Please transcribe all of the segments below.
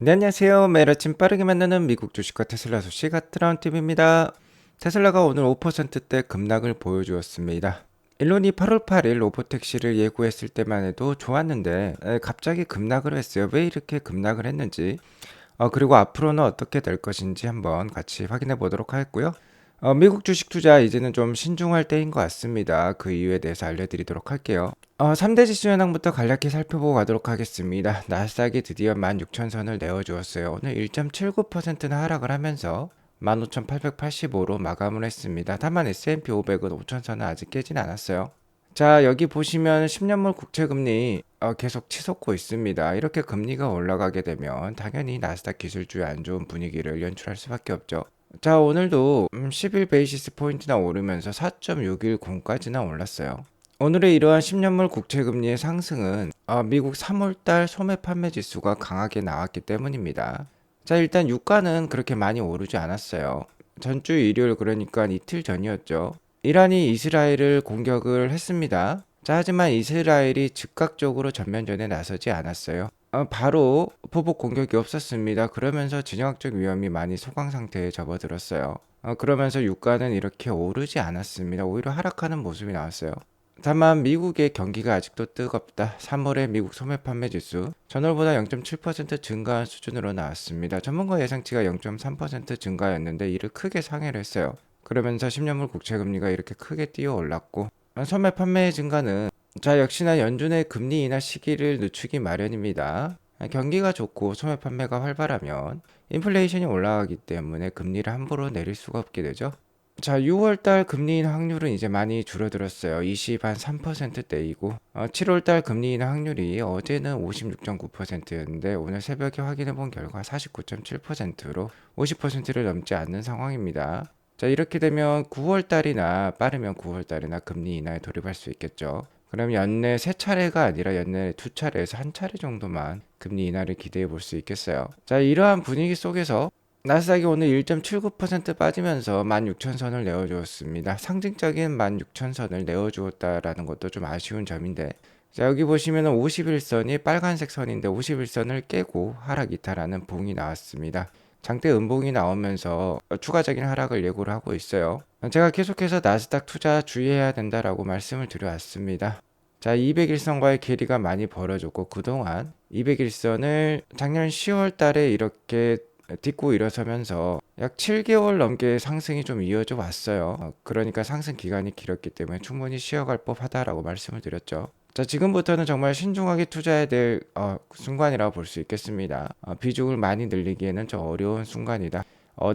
네, 안녕하세요. 매일 아침 빠르게 만나는 미국 주식과 테슬라 소식 아트라운 TV입니다. 테슬라가 오늘 5%대 급락을 보여주었습니다. 일론이 8월 8일 로보택시를 예고했을 때만 해도 좋았는데 갑자기 급락을 했어요. 왜 이렇게 급락을 했는지 그리고 앞으로는 어떻게 될 것인지 한번 같이 확인해 보도록 하겠고요. 미국 주식 투자 이제는 좀 신중할 때인 것 같습니다. 그 이유에 대해서 알려드리도록 할게요. 3대 지수 현황부터 간략히 살펴보고 가도록 하겠습니다. 나스닥이 드디어 16,000선을 내어주었어요. 오늘 1.79%나 하락을 하면서 15,885로 마감을 했습니다. 다만 S&P 500은 5,000선을 아직 깨진 않았어요. 자, 여기 보시면 10년물 국채금리 계속 치솟고 있습니다. 이렇게 금리가 올라가게 되면 당연히 나스닥 기술주의 안 좋은 분위기를 연출할 수밖에 없죠. 자, 오늘도 11 베이시스 포인트나 오르면서 4.610까지나 올랐어요. 오늘의 이러한 10년물 국채금리의 상승은 미국 3월달 소매 판매 지수가 강하게 나왔기 때문입니다. 자, 일단 유가는 그렇게 많이 오르지 않았어요. 전주 일요일, 그러니까 이틀 전이었죠. 이란이 이스라엘을 공격을 했습니다. 자, 하지만 이스라엘이 즉각적으로 전면전에 나서지 않았어요. 바로 포복 공격이 없었습니다. 그러면서 진영학적 위험이 많이 소강 상태에 접어들었어요. 그러면서 유가는 이렇게 오르지 않았습니다. 오히려 하락하는 모습이 나왔어요. 다만 미국의 경기가 아직도 뜨겁다. 3월의 미국 소매 판매 지수 전월보다 0.7% 증가한 수준으로 나왔습니다. 전문가 예상치가 0.3% 증가였는데 이를 크게 상회를 했어요. 그러면서 10년물 국채금리가 이렇게 크게 뛰어 올랐고 소매 판매 증가는 역시나 연준의 금리 인하 시기를 늦추기 마련입니다. 경기가 좋고 소매 판매가 활발하면 인플레이션이 올라가기 때문에 금리를 함부로 내릴 수가 없게 되죠. 자, 6월달 금리 인하 확률은 이제 많이 줄어들었어요. 20한 3%대이고 7월달 금리 인하 확률이 어제는 56.9%였는데 오늘 새벽에 확인해 본 결과 49.7%로 50%를 넘지 않는 상황입니다. 자, 이렇게 되면 9월달이나 빠르면 9월달이나 금리 인하에 돌입할 수 있겠죠. 그럼 연내 세 차례가 아니라 연내 두 차례에서 한 차례 정도만 금리 인하를 기대해 볼 수 있겠어요. 자, 이러한 분위기 속에서 나스닥이 오늘 1.79% 빠지면서 16,000선을 내어주었습니다. 상징적인 16,000선을 내어주었다라는 것도 좀 아쉬운 점인데, 자, 여기 보시면 51선이 빨간색 선인데 51선을 깨고 하락 이탈하는 봉이 나왔습니다. 장대 음봉이 나오면서 추가적인 하락을 예고를 하고 있어요. 제가 계속해서 나스닥 투자 주의해야 된다라고 말씀을 드려왔습니다. 자, 200일선과의 괴리가 많이 벌어졌고 그동안 200일선을 작년 10월 달에 이렇게 딛고 일어서면서 약 7개월 넘게 상승이 좀 이어져 왔어요. 그러니까 상승 기간이 길었기 때문에 충분히 쉬어갈 법하다라고 말씀을 드렸죠. 자, 지금부터는 정말 신중하게 투자해야 될 순간이라고 볼 수 있겠습니다. 비중을 많이 늘리기에는 좀 어려운 순간이다.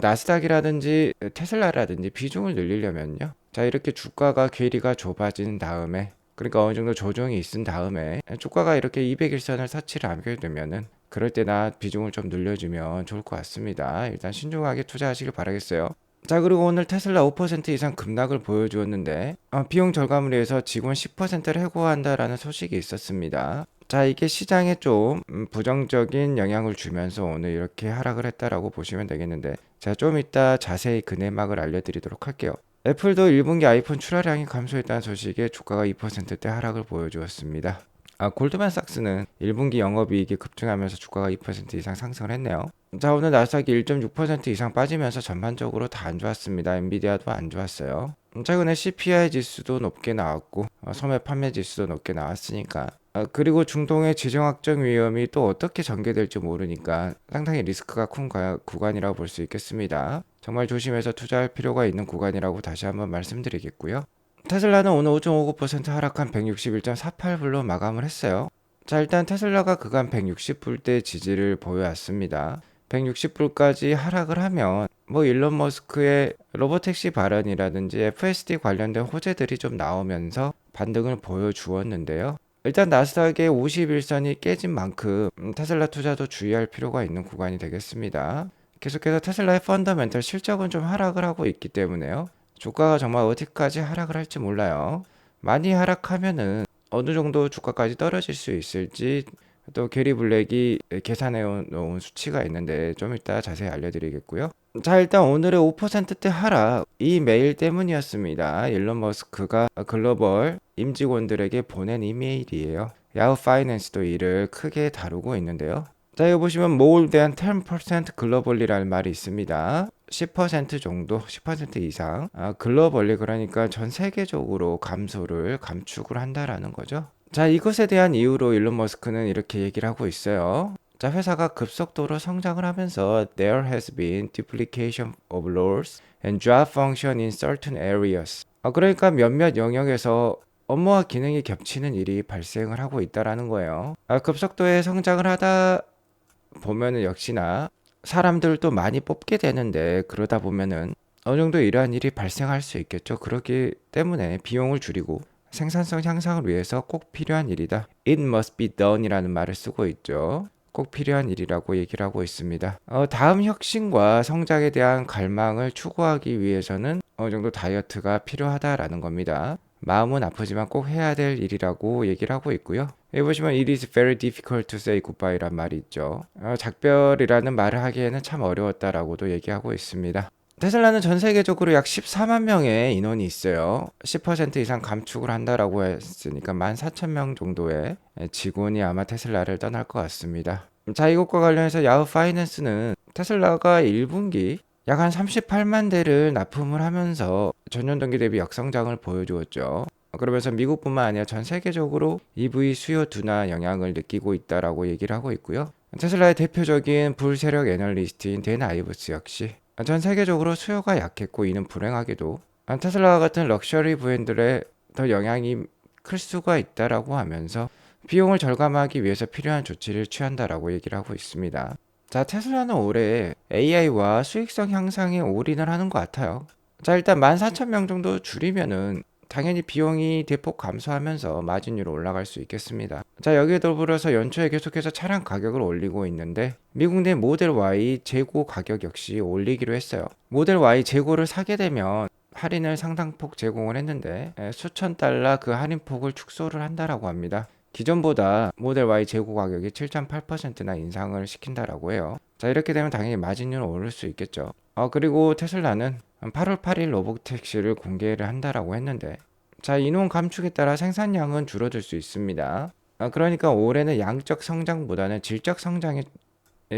나스닥이라든지 테슬라라든지 비중을 늘리려면요. 자, 이렇게 주가가 괴리가 좁아진 다음에, 그러니까 어느 정도 조정이 있은 다음에 주가가 이렇게 200일선을 터치를 하게 되면은 그럴 때나 비중을 좀 늘려주면 좋을 것 같습니다. 일단 신중하게 투자하시길 바라겠어요. 자, 그리고 오늘 테슬라 5% 이상 급락을 보여주었는데 비용 절감을 위해서 직원 10%를 해고한다라는 소식이 있었습니다. 자, 이게 시장에 좀 부정적인 영향을 주면서 오늘 이렇게 하락을 했다라고 보시면 되겠는데, 제가 좀 이따 자세히 그 내막을 알려드리도록 할게요. 애플도 1분기 아이폰 출하량이 감소했다는 소식에 주가가 2%대 하락을 보여주었습니다. 골드만삭스는 1분기 영업이익이 급증하면서 주가가 2% 이상 상승을 했네요. 자, 오늘 나스닥이 1.6% 이상 빠지면서 전반적으로 다 안 좋았습니다. 엔비디아도 안 좋았어요. 최근에 CPI 지수도 높게 나왔고 소매 판매 지수도 높게 나왔으니까 그리고 중동의 지정학적 위험이 또 어떻게 전개될지 모르니까 상당히 리스크가 큰 구간이라고 볼 수 있겠습니다. 정말 조심해서 투자할 필요가 있는 구간이라고 다시 한번 말씀드리겠고요. 테슬라는 오늘 5.59% 하락한 161.48불로 마감을 했어요. 자, 일단 테슬라가 그간 160불대 지지를 보여왔습니다. 160불까지 하락을 하면 일론 머스크의 로보택시 발언이라든지 FSD 관련된 호재들이 좀 나오면서 반등을 보여주었는데요. 일단 나스닥의 51선이 깨진 만큼 테슬라 투자도 주의할 필요가 있는 구간이 되겠습니다. 계속해서 테슬라의 펀더멘털 실적은 좀 하락을 하고 있기 때문에요. 주가가 정말 어디까지 하락을 할지 몰라요. 많이 하락하면은 어느 정도 주가까지 떨어질 수 있을지 또 게리 블랙이 계산해 놓은 수치가 있는데 좀 이따 자세히 알려드리겠고요. 자, 일단 오늘의 5%대 하락, 이 메일 때문이었습니다. 일론 머스크가 글로벌 임직원들에게 보낸 이메일이에요. 야후 파이낸스도 이를 크게 다루고 있는데요. 자, 여기 보시면 more than 10% 글로벌리라는 말이 있습니다. 10% 정도, 10% 이상 글로벌리, 그러니까 전 세계적으로 감축을 한다라는 거죠. 자, 이것에 대한 이유로 일론 머스크는 이렇게 얘기를 하고 있어요. 자, 회사가 급속도로 성장을 하면서 there has been duplication of roles and job function in certain areas. 그러니까 몇몇 영역에서 업무와 기능이 겹치는 일이 발생을 하고 있다라는 거예요. 급속도의 성장을 하다 보면은 역시나 사람들도 많이 뽑게 되는데, 그러다 보면은 어느 정도 이러한 일이 발생할 수 있겠죠. 그렇기 때문에 비용을 줄이고 생산성 향상을 위해서 꼭 필요한 일이다. It must be done 이라는 말을 쓰고 있죠. 꼭 필요한 일이라고 얘기를 하고 있습니다. 다음 혁신과 성장에 대한 갈망을 추구하기 위해서는 어느 정도 다이어트가 필요하다라는 겁니다. 마음은 아프지만 꼭 해야 될 일이라고 얘기를 하고 있고요. 여기 보시면 It is very difficult to say goodbye란 말이 있죠. 작별이라는 말을 하기에는 참 어려웠다라고도 얘기하고 있습니다. 테슬라는 전 세계적으로 약 14만 명의 인원이 있어요. 10% 이상 감축을 한다라고 했으니까 14,000명 정도의 직원이 아마 테슬라를 떠날 것 같습니다. 자, 이것과 관련해서 야후 파이낸스는 테슬라가 1분기 약 한 38만 대를 납품을 하면서 전년 동기 대비 역성장을 보여주었죠. 그러면서 미국뿐만 아니라 전 세계적으로 EV 수요 둔화 영향을 느끼고 있다라고 얘기를 하고 있고요. 테슬라의 대표적인 불세력 애널리스트인 댄 아이브스 역시 전 세계적으로 수요가 약했고 이는 불행하게도 테슬라와 같은 럭셔리 브랜드에 더 영향이 클 수가 있다라고 하면서 비용을 절감하기 위해서 필요한 조치를 취한다라고 얘기를 하고 있습니다. 자, 테슬라는 올해 AI와 수익성 향상에 올인을 하는 것 같아요. 자, 일단 14,000명 정도 줄이면은 당연히 비용이 대폭 감소하면서 마진율이 올라갈 수 있겠습니다. 자, 여기에 더불어서 연초에 계속해서 차량 가격을 올리고 있는데 미국 내 모델 Y 재고 가격 역시 올리기로 했어요. 모델 Y 재고를 사게 되면 할인을 상당폭 제공을 했는데 수천 달러 그 할인폭을 축소를 한다라고 합니다. 기존보다 모델 Y 재고 가격이 7.8%나 인상을 시킨다라고 해요. 자, 이렇게 되면 당연히 마진율은 오를 수 있겠죠. 그리고 테슬라는 8월 8일 로보택시를 공개를 한다라고 했는데, 자, 인원 감축에 따라 생산량은 줄어들 수 있습니다. 그러니까 올해는 양적 성장보다는 질적 성장에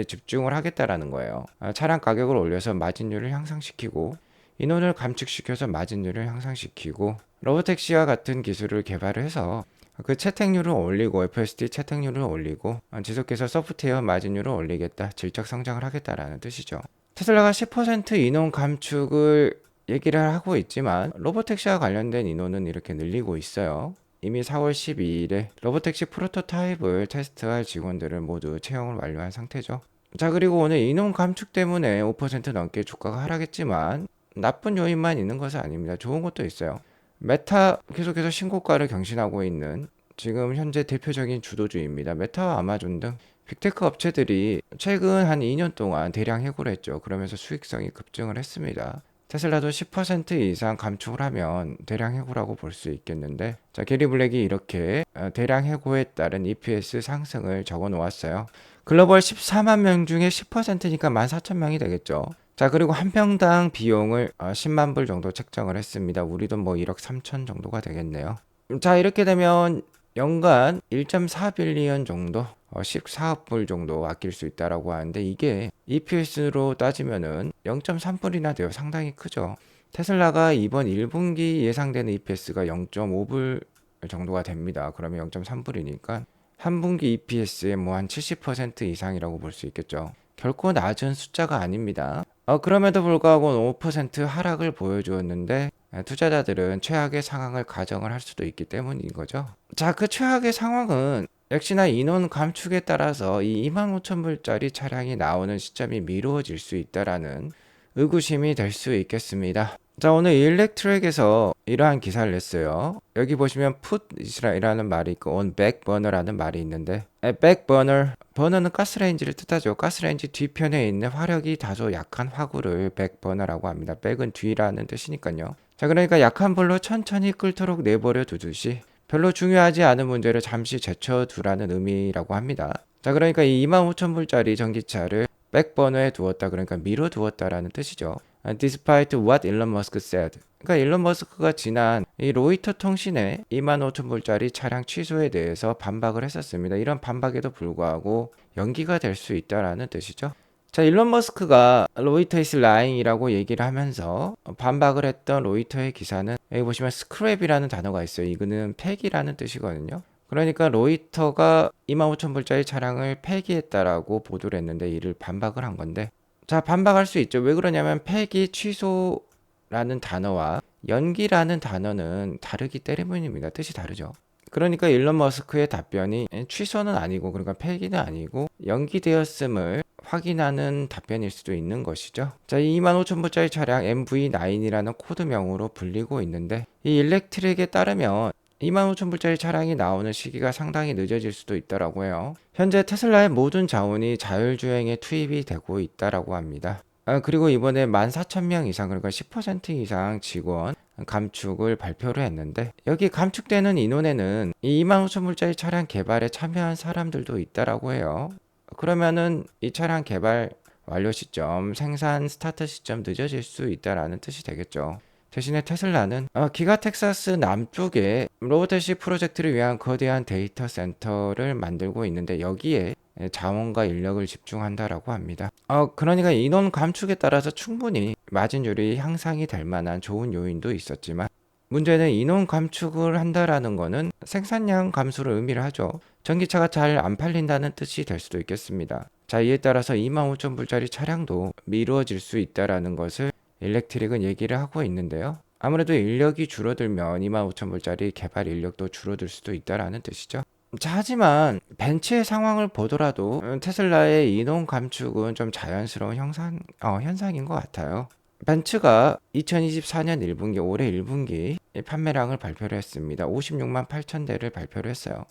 집중을 하겠다라는 거예요. 차량 가격을 올려서 마진율을 향상시키고 인원을 감축시켜서 마진율을 향상시키고 로보택시와 같은 기술을 개발을 해서 그 채택률을 올리고 FSD 채택률을 올리고 지속해서 소프트웨어 마진율을 올리겠다, 질적 성장을 하겠다라는 뜻이죠. 테슬라가 10% 인원 감축을 얘기를 하고 있지만 로보택시와 관련된 인원은 이렇게 늘리고 있어요. 이미 4월 12일에 로보택시 프로토타입을 테스트할 직원들을 모두 채용을 완료한 상태죠. 자, 그리고 오늘 인원 감축 때문에 5% 넘게 주가가 하락했지만 나쁜 요인만 있는 것은 아닙니다. 좋은 것도 있어요. 메타 계속해서 신고가를 경신하고 있는 지금 현재 대표적인 주도주입니다. 메타와 아마존 등 빅테크 업체들이 최근 한 2년 동안 대량 해고를 했죠. 그러면서 수익성이 급증을 했습니다. 테슬라도 10% 이상 감축을 하면 대량 해고라고 볼 수 있겠는데, 자, 게리 블랙이 이렇게 대량 해고에 따른 EPS 상승을 적어 놓았어요. 글로벌 14만 명 중에 10%니까 14,000명이 되겠죠. 자, 그리고 한 평당 비용을 10만 불 정도 책정을 했습니다. 우리 돈 뭐 1억 3천 정도가 되겠네요. 자, 이렇게 되면 연간 1.4빌리언 정도, 14억 불 정도 아낄 수 있다라고 하는데, 이게 EPS로 따지면은 0.3불이나 돼요. 상당히 크죠. 테슬라가 이번 1분기 예상되는 EPS가 0.5불 정도가 됩니다. 그러면 0.3불이니까 한 분기 EPS의 뭐 한 70% 이상이라고 볼 수 있겠죠. 결코 낮은 숫자가 아닙니다. 그럼에도 불구하고 5% 하락을 보여주었는데 투자자들은 최악의 상황을 가정을 할 수도 있기 때문인 거죠. 자, 그 최악의 상황은 역시나 인원 감축에 따라서 이 25,000불짜리 차량이 나오는 시점이 미루어질 수 있다라는 의구심이 될 수 있겠습니다. 자, 오늘 일렉트랙에서 이러한 기사를 냈어요. 여기 보시면 put이라는 말이 있고 on back burner라는 말이 있는데, back burner, 버너는 가스레인지를 뜻하죠. 가스레인지 뒤편에 있는 화력이 다소 약한 화구를 back burner라고 합니다. back은 뒤라는 뜻이니까요. 자, 그러니까 약한 불로 천천히 끓도록 내버려 두듯이 별로 중요하지 않은 문제를 잠시 제쳐두라는 의미라고 합니다. 자, 그러니까 이 25,000불짜리 전기차를 백버너에 두었다, 그러니까 미뤄두었다라는 뜻이죠. Despite what Elon Musk said. 그러니까 일론 머스크가 지난 이 로이터 통신의 25,000불짜리 차량 취소에 대해서 반박을 했었습니다. 이런 반박에도 불구하고 연기가 될 수 있다라는 뜻이죠. 자, 일론 머스크가 로이터 is lying이라고 얘기를 하면서 반박을 했던 로이터의 기사는 여기 보시면 스크랩이라는 단어가 있어요. 이거는 폐기라는 뜻이거든요. 그러니까 로이터가 25,000불짜리 차량을 폐기했다라고 보도를 했는데 이를 반박을 한 건데, 자, 반박할 수 있죠. 왜 그러냐면 폐기, 취소라는 단어와 연기라는 단어는 다르기 때문입니다. 뜻이 다르죠. 그러니까 일론 머스크의 답변이 취소는 아니고, 그러니까 폐기는 아니고 연기되었음을 확인하는 답변일 수도 있는 것이죠. 자, 이 25,000불짜리 차량 MV9이라는 코드명으로 불리고 있는데, 이 일렉트릭에 따르면 25,000불짜리 차량이 나오는 시기가 상당히 늦어질 수도 있다라고 해요. 현재 테슬라의 모든 자원이 자율주행에 투입이 되고 있다라고 합니다. 그리고 이번에 14,000명 이상, 그러니까 10% 이상 직원 감축을 발표를 했는데, 여기 감축되는 인원에는 이 25,000불짜리 차량 개발에 참여한 사람들도 있다라고 해요. 그러면은 이 차량 개발 완료 시점, 생산 스타트 시점 늦어질 수 있다라는 뜻이 되겠죠. 대신에 테슬라는 기가 텍사스 남쪽에 로보택시 프로젝트를 위한 거대한 데이터 센터를 만들고 있는데, 여기에 자원과 인력을 집중한다라고 합니다. 그러니까 인원 감축에 따라서 충분히 마진율이 향상이 될 만한 좋은 요인도 있었지만, 문제는 인원 감축을 한다라는 거는 생산량 감소를 의미를 하죠. 전기차가 잘 안 팔린다는 뜻이 될 수도 있겠습니다. 자, 이에 따라서 25,000불짜리 차량도 미루어질 수 있다라는 것을 일렉트릭은 얘기를 하고 있는데요. 아무래도 인력이 줄어들면 25,000불짜리 개발 인력도 줄어들 수도 있다라는 뜻이죠. 자, 하지만 벤츠의 상황을 보더라도 테슬라의 인원 감축은 좀 자연스러운 현상인 것 같아요. 벤츠가 2024년 1분기, 올해 1분기 판매량을 발표를 했습니다. 56만 8천 대를 발표를 했어요.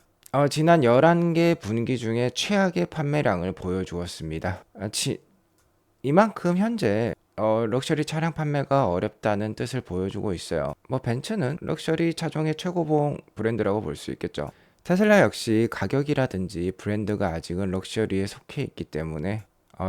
지난 11개 분기 중에 최악의 판매량을 보여주었습니다. 이만큼 현재 럭셔리 차량 판매가 어렵다는 뜻을 보여주고 있어요. 벤츠는 럭셔리 차종의 최고봉 브랜드라고 볼 수 있겠죠. 테슬라 역시 가격이라든지 브랜드가 아직은 럭셔리에 속해 있기 때문에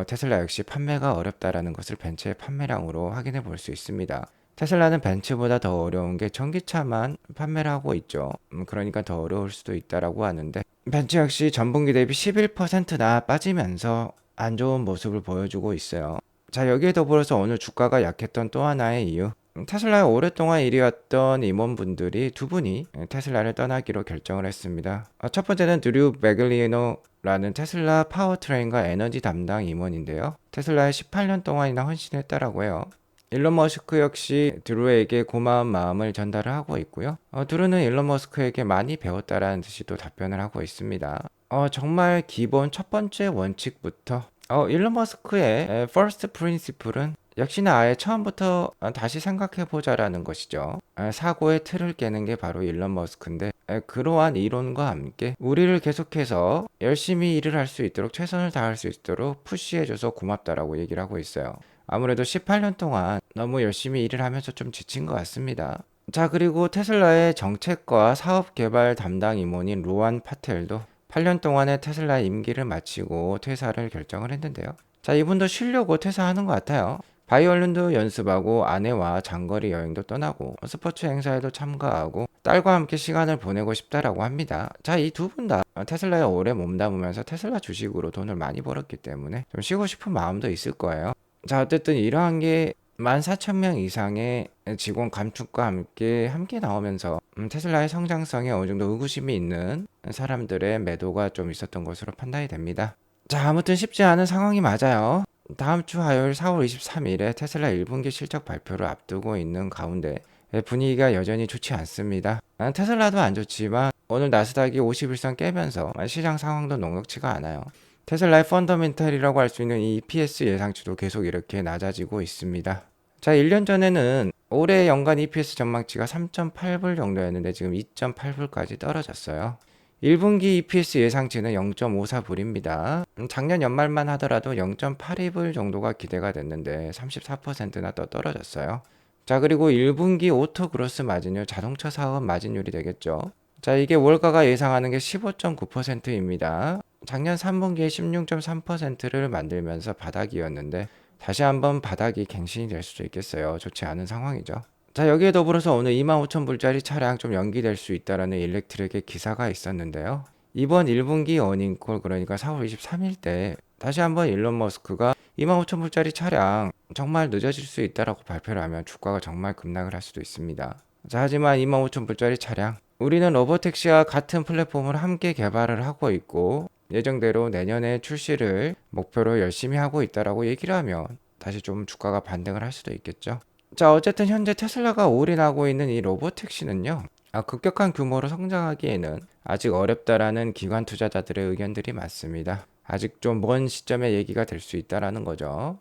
테슬라 역시 판매가 어렵다라는 것을 벤츠의 판매량으로 확인해 볼 수 있습니다. 테슬라는 벤츠보다 더 어려운 게 전기차만 판매를 하고 있죠. 그러니까 더 어려울 수도 있다라고 하는데, 벤츠 역시 전분기 대비 11%나 빠지면서 안 좋은 모습을 보여주고 있어요. 자, 여기에 더불어서 오늘 주가가 약했던 또 하나의 이유, 테슬라에 오랫동안 1위였던 임원분들이 두 분이 테슬라를 떠나기로 결정을 했습니다. 첫 번째는 드류 베글리노라는 테슬라 파워트레인과 에너지 담당 임원인데요. 테슬라에 18년 동안이나 헌신했다라고 해요. 일론 머스크 역시 드루에게 고마운 마음을 전달을 하고 있고요. 드루는 일론 머스크에게 많이 배웠다라는 듯이 또 답변을 하고 있습니다. 정말 기본 첫 번째 원칙부터 일론 머스크의 first principle은 역시나 아예 처음부터 다시 생각해보자라는 것이죠. 사고의 틀을 깨는 게 바로 일론 머스크인데, 그러한 이론과 함께 우리를 계속해서 열심히 일을 할 수 있도록, 최선을 다할 수 있도록 푸시해줘서 고맙다라고 얘기를 하고 있어요. 아무래도 18년 동안 너무 열심히 일을 하면서 좀 지친 것 같습니다. 자, 그리고 테슬라의 정책과 사업 개발 담당 임원인 로한 파텔도 8년 동안의 테슬라 임기를 마치고 퇴사를 결정을 했는데요. 자, 이분도 쉬려고 퇴사하는 것 같아요. 바이올린도 연습하고 아내와 장거리 여행도 떠나고 스포츠 행사에도 참가하고 딸과 함께 시간을 보내고 싶다라고 합니다. 자, 이 두 분 다 테슬라에 오래 몸담으면서 테슬라 주식으로 돈을 많이 벌었기 때문에 좀 쉬고 싶은 마음도 있을 거예요. 자, 어쨌든 이러한 게 14,000명 이상의 직원 감축과 함께 나오면서 테슬라의 성장성에 어느 정도 의구심이 있는 사람들의 매도가 좀 있었던 것으로 판단이 됩니다. 자, 아무튼 쉽지 않은 상황이 맞아요. 다음 주 화요일 4월 23일에 테슬라 1분기 실적 발표를 앞두고 있는 가운데 분위기가 여전히 좋지 않습니다. 테슬라도 안 좋지만 오늘 나스닥이 51선 깨면서 시장 상황도 녹록치가 않아요. 테슬라의 펀더멘탈이라고 할 수 있는 이 EPS 예상치도 계속 이렇게 낮아지고 있습니다. 자, 1년 전에는 올해 연간 EPS 전망치가 3.8불 정도였는데 지금 2.8불까지 떨어졌어요. 1분기 EPS 예상치는 0.54불입니다. 작년 연말만 하더라도 0.82불 정도가 기대가 됐는데 34%나 더 떨어졌어요. 자, 그리고 1분기 오토 그로스 마진율, 자동차 사업 마진율이 되겠죠. 자, 이게 월가가 예상하는 게 15.9%입니다. 작년 3분기에 16.3%를 만들면서 바닥이었는데 다시 한번 바닥이 갱신이 될 수도 있겠어요. 좋지 않은 상황이죠. 자, 여기에 더불어서 오늘 25,000불짜리 차량 좀 연기될 수 있다라는 일렉트릭의 기사가 있었는데요. 이번 1분기 어닝콜 그러니까 4월 23일 때 다시 한번 일론 머스크가 25,000불짜리 차량 정말 늦어질 수 있다라고 발표를 하면 주가가 정말 급락을 할 수도 있습니다. 자, 하지만 25,000불짜리 차량 우리는 로보택시와 같은 플랫폼을 함께 개발을 하고 있고 예정대로 내년에 출시를 목표로 열심히 하고 있다라고 얘기를 하면 다시 좀 주가가 반등을 할 수도 있겠죠. 자, 어쨌든 현재 테슬라가 올인하고 있는 이 로보택시는요. 급격한 규모로 성장하기에는 아직 어렵다라는 기관 투자자들의 의견들이 많습니다. 아직 좀 먼 시점에 얘기가 될 수 있다라는 거죠.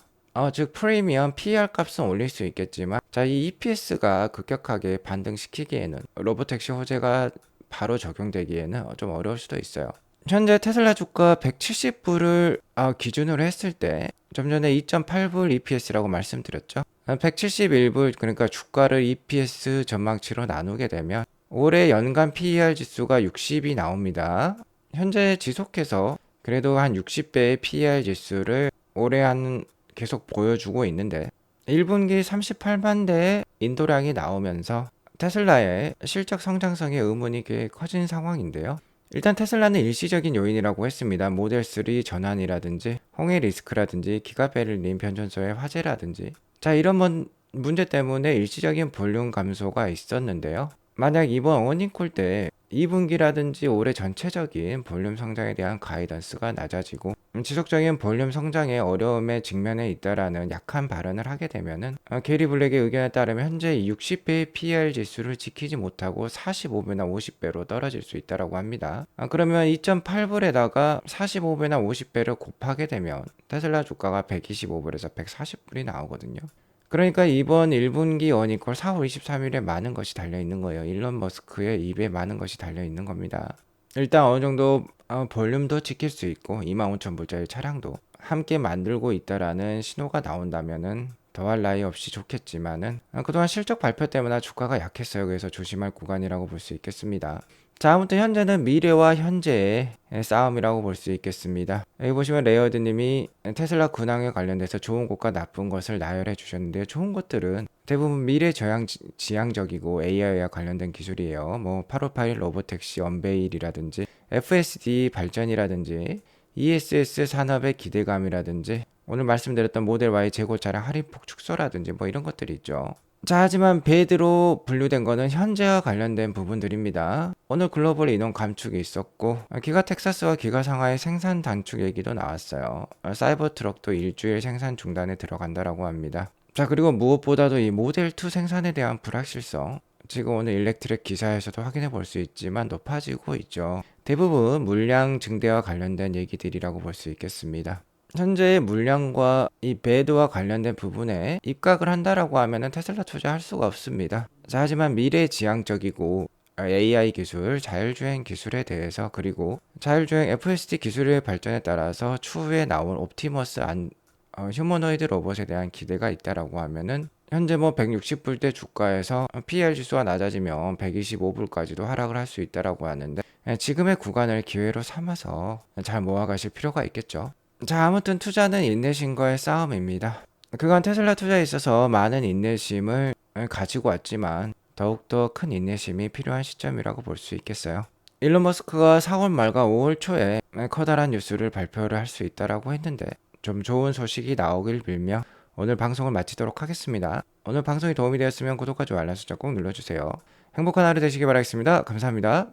즉 프리미엄 PER 값은 올릴 수 있겠지만 자, 이 EPS가 급격하게 반등시키기에는 로보택시 호재가 바로 적용되기에는 좀 어려울 수도 있어요. 현재 테슬라 주가 170불을 기준으로 했을 때 좀 전에 2.8불 EPS라고 말씀드렸죠. 171불 그러니까 주가를 EPS 전망치로 나누게 되면 올해 연간 PER 지수가 60이 나옵니다. 현재 지속해서 그래도 한 60배의 PER 지수를 올해 계속 보여주고 있는데 1분기 38만 대의 인도량이 나오면서 테슬라의 실적 성장성의 의문이 꽤 커진 상황인데요. 일단 테슬라는 일시적인 요인이라고 했습니다. 모델 3 전환이라든지 홍해 리스크라든지 기가 베를린 변전소의 화재라든지 자, 이런 문제 때문에 일시적인 볼륨 감소가 있었는데요. 만약 이번 어닝콜 때 2분기라든지 올해 전체적인 볼륨 성장에 대한 가이던스가 낮아지고 지속적인 볼륨 성장의 어려움에 직면해 있다라는 약한 발언을 하게 되면은 게리 블랙의 의견에 따르면 현재 60배의 PER 지수를 지키지 못하고 45배나 50배로 떨어질 수 있다라고 합니다. 그러면 2.8불에다가 45배나 50배를 곱하게 되면 테슬라 주가가 125불에서 140불이 나오거든요. 그러니까 이번 1분기 어닝콜 4월 23일에 많은 것이 달려 있는 거예요. 일론 머스크의 입에 많은 것이 달려 있는 겁니다. 일단 어느 정도 볼륨도 지킬 수 있고 25,000불짜리 차량도 함께 만들고 있다라는 신호가 나온다면은 더할 나위 없이 좋겠지만은 그동안 실적 발표 때문에 주가가 약했어요. 그래서 조심할 구간이라고 볼 수 있겠습니다. 자, 아무튼 현재는 미래와 현재의 싸움이라고 볼 수 있겠습니다. 여기 보시면 레이어드님이 테슬라 근황에 관련돼서 좋은 것과 나쁜 것을 나열해 주셨는데요. 좋은 것들은 대부분 미래 지향적이고 AI와 관련된 기술이에요. 뭐 8581 로보택시 언베일이라든지 FSD 발전이라든지 ESS 산업의 기대감이라든지 오늘 말씀드렸던 모델 Y 재고 차량 할인폭 축소라든지 뭐 이런 것들이 있죠. 자, 하지만 배드로 분류된 거는 현재와 관련된 부분들입니다. 오늘 글로벌 인원 감축이 있었고 기가 텍사스와 기가 상하이 생산 단축 얘기도 나왔어요. 사이버 트럭도 일주일 생산 중단에 들어간다라고 합니다. 자, 그리고 무엇보다도 이 모델 2 생산에 대한 불확실성 지금 오늘 일렉트릭 기사에서도 확인해 볼 수 있지만 높아지고 있죠. 대부분 물량 증대와 관련된 얘기들이라고 볼 수 있겠습니다. 현재의 물량과 이 배드와 관련된 부분에 입각을 한다라고 하면은 테슬라 투자할 수가 없습니다. 자, 하지만 미래지향적이고 AI 기술, 자율주행 기술에 대해서 그리고 자율주행 FSD 기술의 발전에 따라서 추후에 나온 옵티머스 휴머노이드 로봇에 대한 기대가 있다라고 하면은 현재 뭐 160불대 주가에서 PER 지수가 낮아지면 125불까지도 하락을 할 수 있다라고 하는데 지금의 구간을 기회로 삼아서 잘 모아가실 필요가 있겠죠. 자, 아무튼 투자는 인내심과의 싸움입니다. 그간 테슬라 투자에 있어서 많은 인내심을 가지고 왔지만 더욱더 큰 인내심이 필요한 시점이라고 볼 수 있겠어요. 일론 머스크가 4월 말과 5월 초에 커다란 뉴스를 발표를 할 수 있다라고 했는데 좀 좋은 소식이 나오길 빌며 오늘 방송을 마치도록 하겠습니다. 오늘 방송이 도움이 되었으면 구독과 좋아요 알람 설정 꼭 눌러주세요. 행복한 하루 되시기 바라겠습니다. 감사합니다.